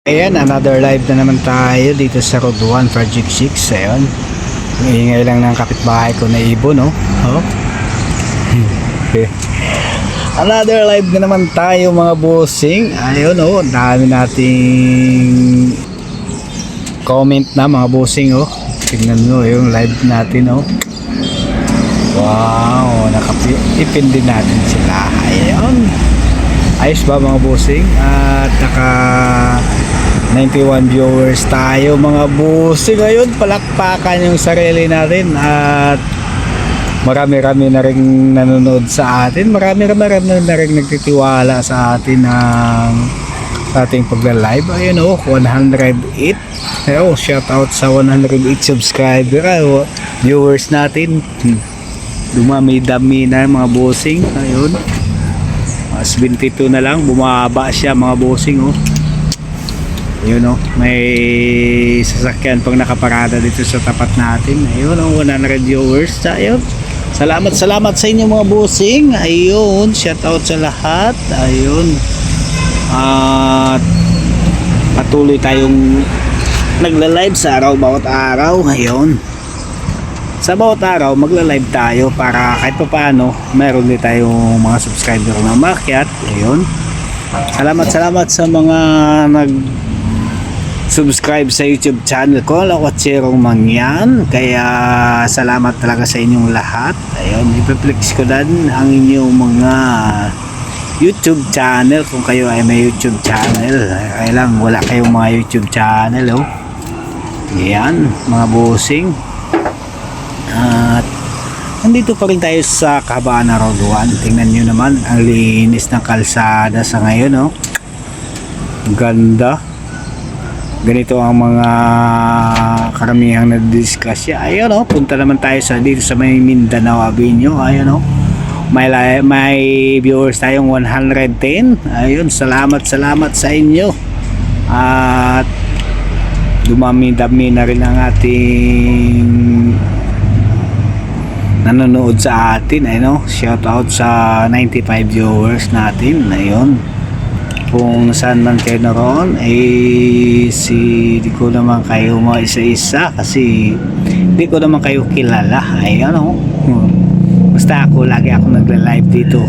Ayan, another live na naman tayo dito sa Road 1 Project 6. Ayun, ingay lang ng kapitbahay ko na ibon, no? Oh. Another live na naman tayo mga bossing. Ayun, oh, dami nating comment na mga bossing, oh. Tingnan nyo yung live natin, oh. Wow, nakapipin din natin sila. Ayun, ayos ba mga bossing? At naka 91 viewers tayo mga bossing. Ngayon palakpakan yung sarili natin at marami-rami na rin nanonood sa atin, marami-rami na rin nagtitiwala sa atin ng ating pagla-live. Ayun, oh, 108. Oh, shout out sa 108 subscriber, viewers natin. Dumami-dami na mga bossing. Ayun, mas 22 na lang, bumaba siya mga bossing, oh. Ayun, oh, may sasakyan pang nakaparada dito sa tapat natin. Ayun, oh, 100 viewers. Ayun, salamat sa inyo mga bossing. Ayun, shout out sa lahat. Ayun, at patuloy tayong nagla-live sa araw bawat araw. Ayun, sa bawat araw magla-live tayo para kahit pa paano meron din tayong mga subscriber na umakyat. Ayun, salamat sa mga subscribe sa YouTube channel ko, Lakwatsirong Mangyan. Kaya salamat talaga sa inyong lahat. Ayun, ipiplex ko din ang inyong mga YouTube channel kung kayo ay may YouTube channel. Kaya lang wala kayong mga YouTube channel, oh. Yan mga bossing. At nandito pa rin tayo sa Kahabaan na Road 1. Tingnan nyo naman ang linis ng kalsada sa ngayon, oh. Ganda. Ganito ang mga karamihang na-discuss. Ayun, oh, punta naman tayo sa dito sa may Mindanao Avenue. Ayun, oh, may viewers tayong 110. Ayun, salamat sa inyo. At dumami-dami na rin ang ating nanonood sa atin. Ayun, oh, shout out sa 95 viewers natin. Ayun, kung saan man kayo naroon, di ko naman kayo mga isa-isa kasi di ko naman kayo kilala. Ayun, oh, basta lagi ako nagla-live dito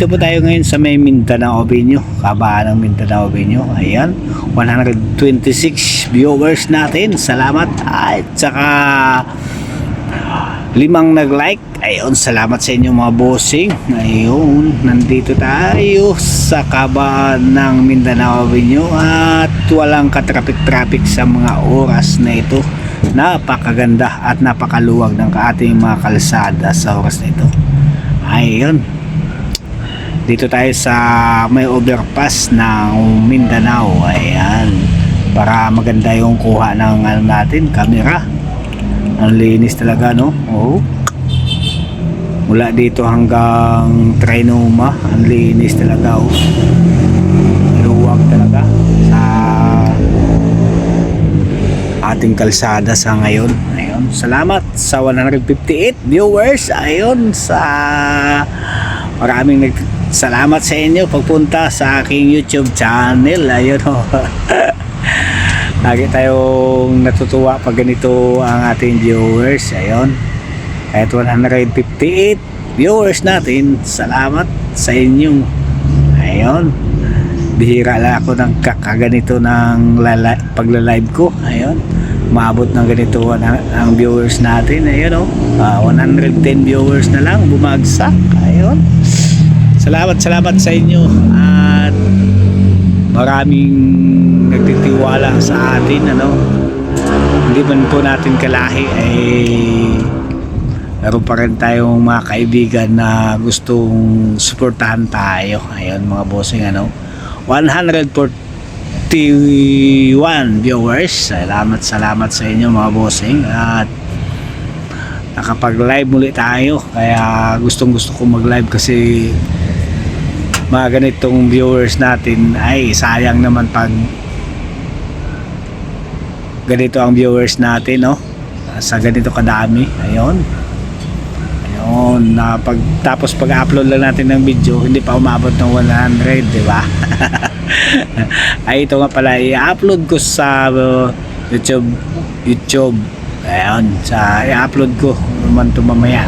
po tayo ngayon sa may Mindanao Avenue, Kahabaan ng Mindanao Avenue. Ayan, 126 viewers natin, salamat. At saka 5 nag-like. Ayun, salamat sa inyo mga bossing. Ayun, nandito tayo sa Kahabaan ng Mindanao Avenue at walang katrafik-traffic sa mga oras na ito. Napakaganda at napakaluwag ng ating mga kalsada sa oras na ito. Ayun, dito tayo sa may overpass ng Mindanao. Ayan, para maganda yung kuha ng natin, camera. Ang linis talaga, no? Oh, mula dito hanggang Trinoma, ang linis talaga, oh. Luwag talaga sa ating kalsada sa ngayon. Ayun, salamat sa 158 viewers. Ayun, maraming salamat sa inyo pagpunta sa aking YouTube channel. Ayun, oh. Lagi tayong natutuwa pag ganito ang ating viewers. Ayun, kahit 158 viewers natin, salamat sa inyo. Ayun, bihira lang ako ng kakaganito ng pagla-live ko. Ayun, maabot ng ganito ang viewers natin. Ayun, oh, 110 viewers na lang, bumagsak. Ayun, salamat sa inyo at maraming nagtitiwala sa atin, ano. Hindi man po natin kalahi ay meron pa rin tayong mga kaibigan na gustong suportahan tayo. Ayun mga bossing, ano, 141 viewers. Salamat sa inyo mga bossing at nakapag-live muli tayo. Kaya gustong gusto ko mag-live kasi mga ganitong viewers natin ay sayang naman pag ganito ang viewers natin, no, sa ganito kadami. Ayun, Ayun, na tapos pag-upload lang natin ng video, hindi pa umabot ng 100, di ba? Ay, ito nga pala, i-upload ko sa YouTube. Ayun, i-upload ko naman ito mamaya.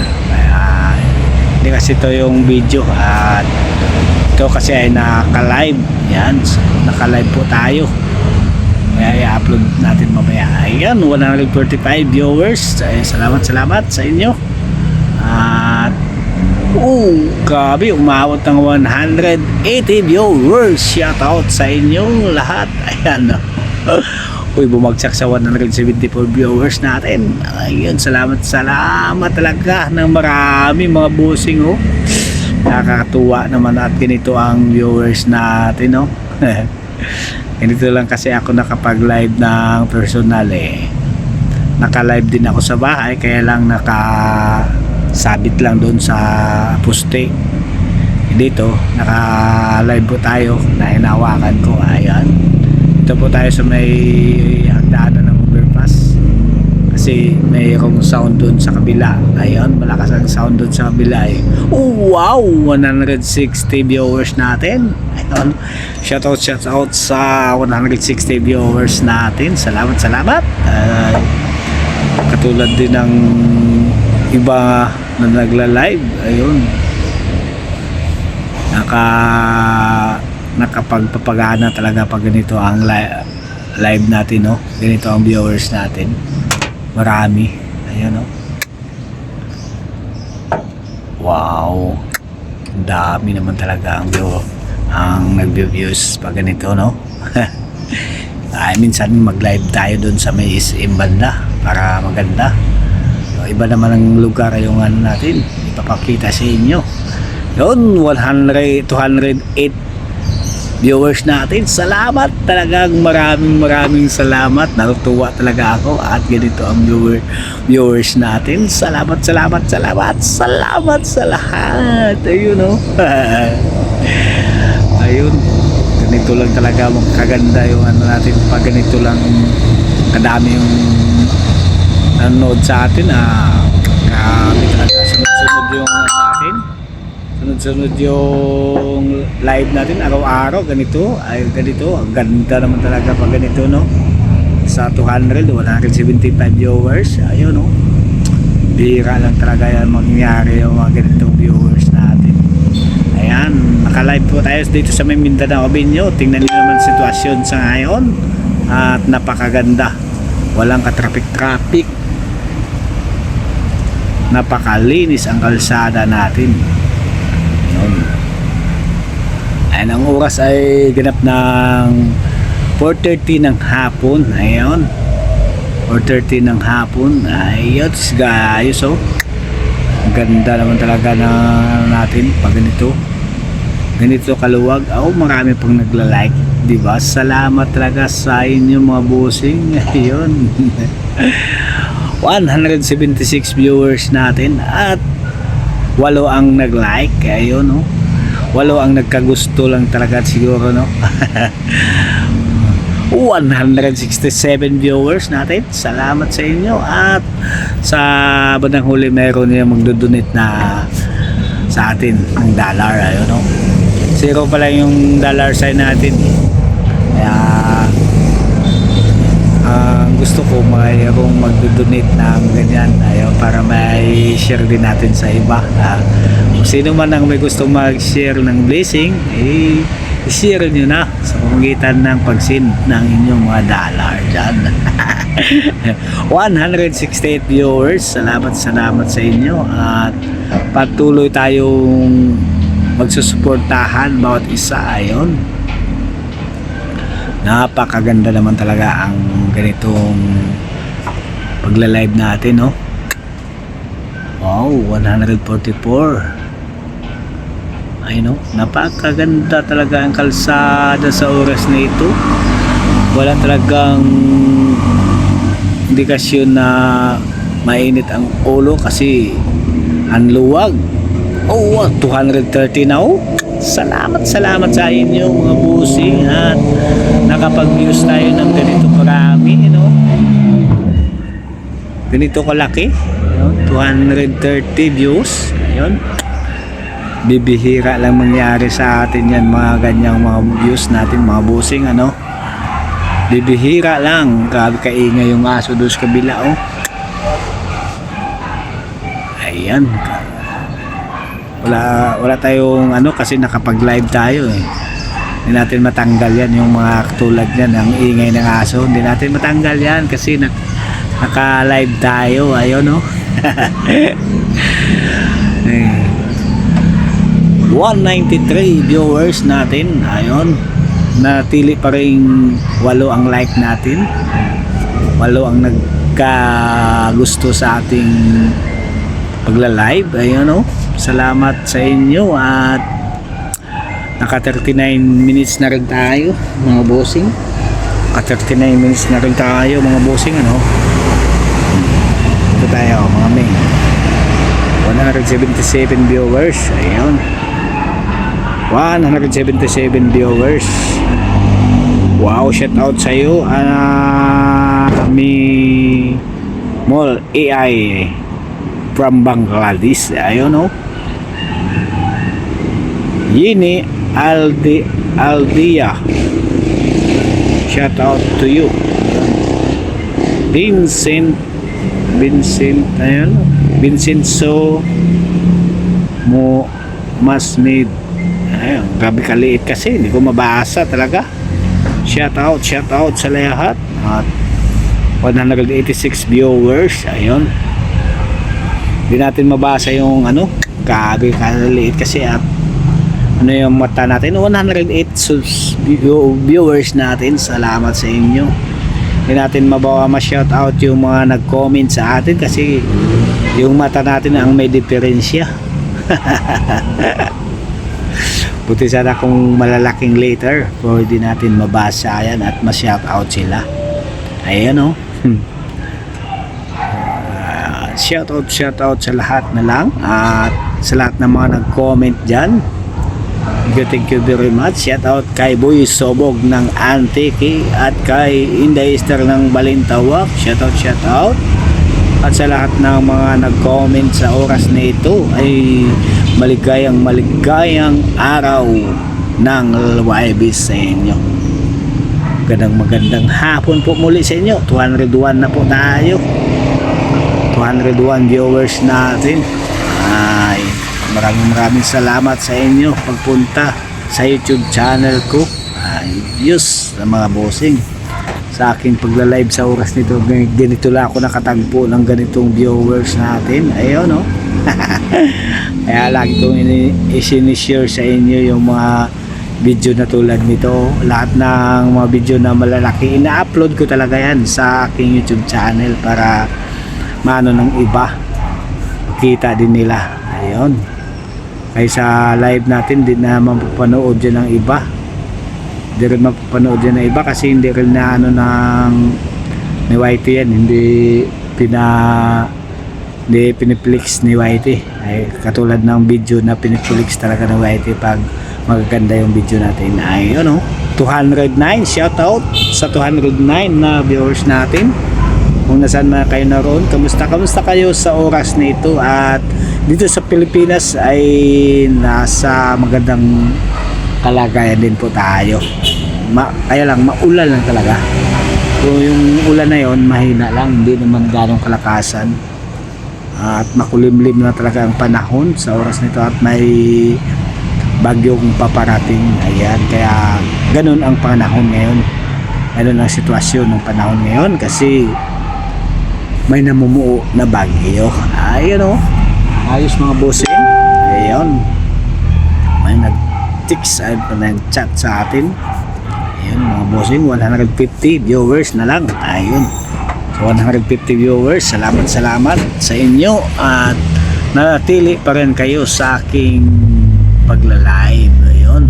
Hindi kasi ito yung video at ito kasi ay naka-live. Yan, naka-live po tayo. Kaya i-upload natin mamaya. Ayan, 145 viewers. Ay, salamat sa inyo. At grabe, umawat ng 180 viewers. Shout out sa inyo lahat. Ayan. Uy, bumagsak sa 174 viewers natin. Ayun, salamat talaga ng marami mga bossing, oh. Nakakatuwa naman at ganito ang viewers natin, oh. Ganito lang kasi ako nakapag-live ng personal, eh. Naka-live din ako sa bahay, kaya lang nakasabit lang doon sa poste. Dito, naka-live po tayo na hinawakan ko. Ayan. Ito po tayo sa may hagdanan ng overpass. Kasi mayroong sound doon sa kabila. Ayun, malakas ang sound doon sa kabila, eh. Oh, wow! 160 viewers natin. Ayun. Shout out sa 160 viewers natin. Salamat. Katulad din ng iba na nagla-live. Ayun. Nakapagpapagana talaga pag ganito ang live natin, no? Ganito ang viewers natin. Marami. Ayan, no? Wow. Ang dami naman talaga ang nagviews pag ganito, no? Ay, minsan mag-live tayo doon sa may SM banda para maganda. So, iba naman ang lugar yung ano natin. Ipapakita sa inyo. Yun, 208 viewers natin. Salamat talagang maraming salamat. Natutuwa talaga ako at ganito ang viewers natin. Salamat sa lahat. Ayun, no? Ayun, ganito lang talaga magkaganda yung ano natin pag ganito lang kadami yung nanonood sa atin. Grabe talaga, sunod-sunod yung natin. Sunod-sunod yung live natin araw-araw. Ganito, ang ganda naman talaga pag ganito, no? Sa 175 viewers. Ayun, no? Bira lang talaga yan mangyari yung mga ganitong viewers natin. Ayan, naka-live po tayo dito sa may Mindanao Avenue. Tingnan niyo naman sitwasyon sa ngayon. At napakaganda. Walang ka-traffic. Napakalinis ang kalsada natin. Ayan, ang oras ay ganap ng 4:30 ng hapon. Ayun, 4:30 ng hapon. Ayun, guys, oh. Ang ganda naman talaga na natin pag ganito kaluwag. Marami pang nagla-like, di ba? Salamat talaga sa inyo mga bossing. Ayun. 176 viewers natin at 8 ang nag-like. Ayun, no? 8 ang nagkagusto lang talaga siguro, no? 167 viewers natin. Salamat sa inyo. At sa bandang huli meron niya magdodonate na sa atin ng dollar. Ayun, no? 0 pa lang yung dollar sign natin. Kaya gusto ko mayroong magdodonate ng ganyan. Ayun, para may share din natin sa iba. Kung sino man ang may gusto mag-share ng blessing, i-share nyo na sa pamamagitan ng pag-send ng inyong mga dollar dyan. 168 viewers. Salamat sa inyo at patuloy tayong magsusuportahan bawat isa. Ayon, napakaganda naman talaga ang ganitong pagla-live natin, no? Wow, 144. Ay, no? Napakaganda talaga ang kalsada sa oras na ito. Wala talagang indikasyon na mainit ang ulo kasi ang luwag. 230 na, oh. Salamat sa inyo mga busing at nakapag-views tayo ng ganito marami, you know? Ganito kalaki, 230 views. Ayun. Bibihira lang mangyari sa atin yan, mga ganyang mga views natin, mga bossing, ano. Bibihira lang. Grabe kaingay yung aso doon sa kabila, oh. Ayan. Wala tayong ano kasi nakapag-live tayo eh. Hindi natin matanggal yan yung mga tulad yan, ang ingay ng aso. Hindi natin matanggal yan kasi naka-live tayo. Ayun, no? 193 viewers natin. Ayun. Natili pa rin 8 ang like natin. 8 ang nagkagusto sa ating pagla-live. Ayun, no? Salamat sa inyo at naka 39 minutes na rin tayo, mga bossing. Naka 39 minutes na rin tayo, mga bossing, ano. Ito tayo, mga may 177 viewers. Ayun, 177 viewers. Wow, shout out sa iyo, Mi Mall AI from Bangladesh. Ayun, no. Yini Aldia, shout out to you. Vincent, ayun, Vincenzo mo Masmid. Ayun, grabe kaliit kasi hindi ko mabasa talaga. Shout out sa lahat. At 186 viewers. Ayun, hindi natin mabasa yung ano, grabe kaliit kasi at ano yung mata natin. 108 viewers natin. Salamat sa inyo. Hindi natin ma-shout out yung mga nag-comment sa atin kasi yung mata natin ang may diferensya. Buti sana kung malalaking letter pwede natin mabasa yan at ma-shout out sila. Ayan, o. Shout out sa lahat na lang at sa lahat ng mga nag-comment dyan. Thank you very much. Shout out kay Boy Sobog ng Antique at kay Inday Esther ng Balintawak. Shout out. At sa lahat ng mga nag-comment sa oras na ito ay maligayang araw ng YB sa inyo. Magandang hapon po muli sa inyo. 201 na po tayo. 201 viewers natin. Ay, maraming salamat sa inyo pagpunta sa YouTube channel ko. Ayos na mga bossing, sa aking pagla-live sa oras nito. Ganito lang ako nakatagpo ng ganitong viewers natin. Ayun, no. Kaya lagi kong i-share sa inyo yung mga video na tulad nito. Lahat ng mga video na malalaki ina-upload ko talaga yan sa aking YouTube channel para maano ng iba, kita din nila. Ayun, kaya sa live natin di na mapapanood dyan ng iba, di rin mapapanood dyan ng iba kasi hindi rin na ano ng ni YT yan, hindi piniplex ni YT. Ay katulad ng video na piniplex talaga ng YT pag magaganda yung video natin. Ayun, no, 209 shout out sa 209 na viewers natin. Kung nasaan man kayo naroon, kamusta kayo sa oras na ito. At dito sa Pilipinas ay nasa magandang kalagayan din po tayo. Kaya lang maulan lang talaga. So yung ulan na yon mahina lang, hindi naman ganong kalakasan. At makulimlim na talaga ang panahon sa oras nito at may bagyong paparating. Ayan, kaya ganun ang panahon ngayon. Ganun ang sitwasyon ng panahon ngayon kasi may namumuo na bagyo. Ayun, o. Ayos mga bossing. Ayun. May nag-text ay nag-chat sa atin. Ayun mga bossing, 150 viewers na lang. Ayun. So 150 viewers. Salamat sa inyo at nanatili pa rin kayo sa aking pagla-live. Ayun.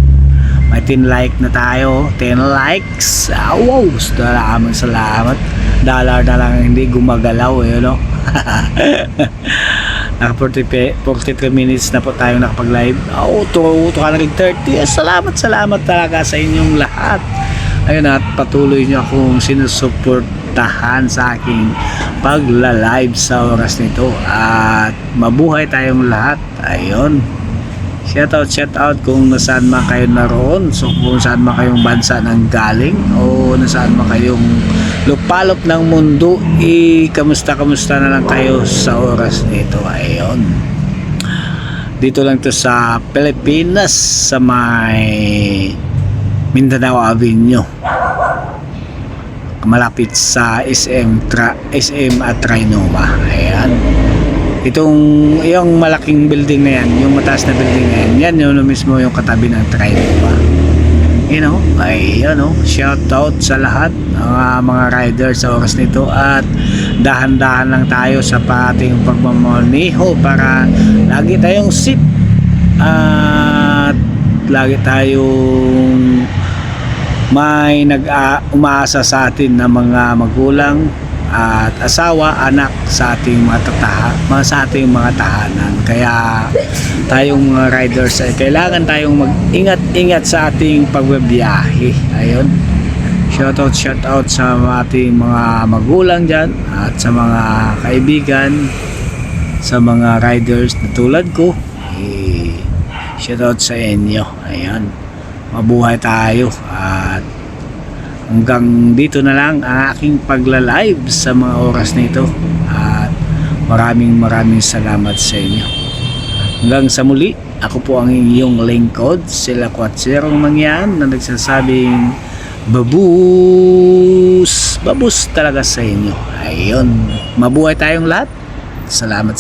May 10 like na tayo. 10 likes. Wow. Salamat. Dollar na lang hindi gumagalaw, eh, no? Naka 43 minutes na po tayo nakapag-live. 230. Salamat talaga sa inyong lahat. Ayun, at patuloy nyo akong sinusuportahan sa aking pagla-live sa oras nito at mabuhay tayong lahat. Ayun, shout out kung nasaan man kayo naroon. So kung saan man kayong bansa nang galing o nasaan man kayong lupalop ng mundo, kamusta na lang kayo sa oras nito. Ayun, dito lang to sa Pilipinas, sa may Mindanao Avenue, malapit sa SM at Trinoma. Ayan, yung malaking building na yan, yung mataas na building na yan, yan yung mismo yung katabi ng Trinoma. Shout out sa lahat ng mga riders sa oras nito, at dahan-dahan lang tayo sa ating pagmamaneho para lagi tayong safe at lagi tayong may umaasa sa atin na mga magulang at asawa, anak sa ating sa ating mga tahanan. Kaya tayong mga riders ay kailangan tayong mag-ingat-ingat sa ating pagbabiyahe. Ayun, shout out sa ating mga magulang dyan at sa mga kaibigan, sa mga riders na tulad ko. Shout out sa inyo. Ayan, mabuhay tayo, at hanggang dito na lang ang aking pagla-live sa mga oras nito, at maraming salamat sa inyo. Hanggang sa muli, ako po ang inyong lingkod, sila Kwatserong Mangyan, na nagsasabing babus talaga sa inyo. Ayun, mabuhay tayong lahat. Salamat.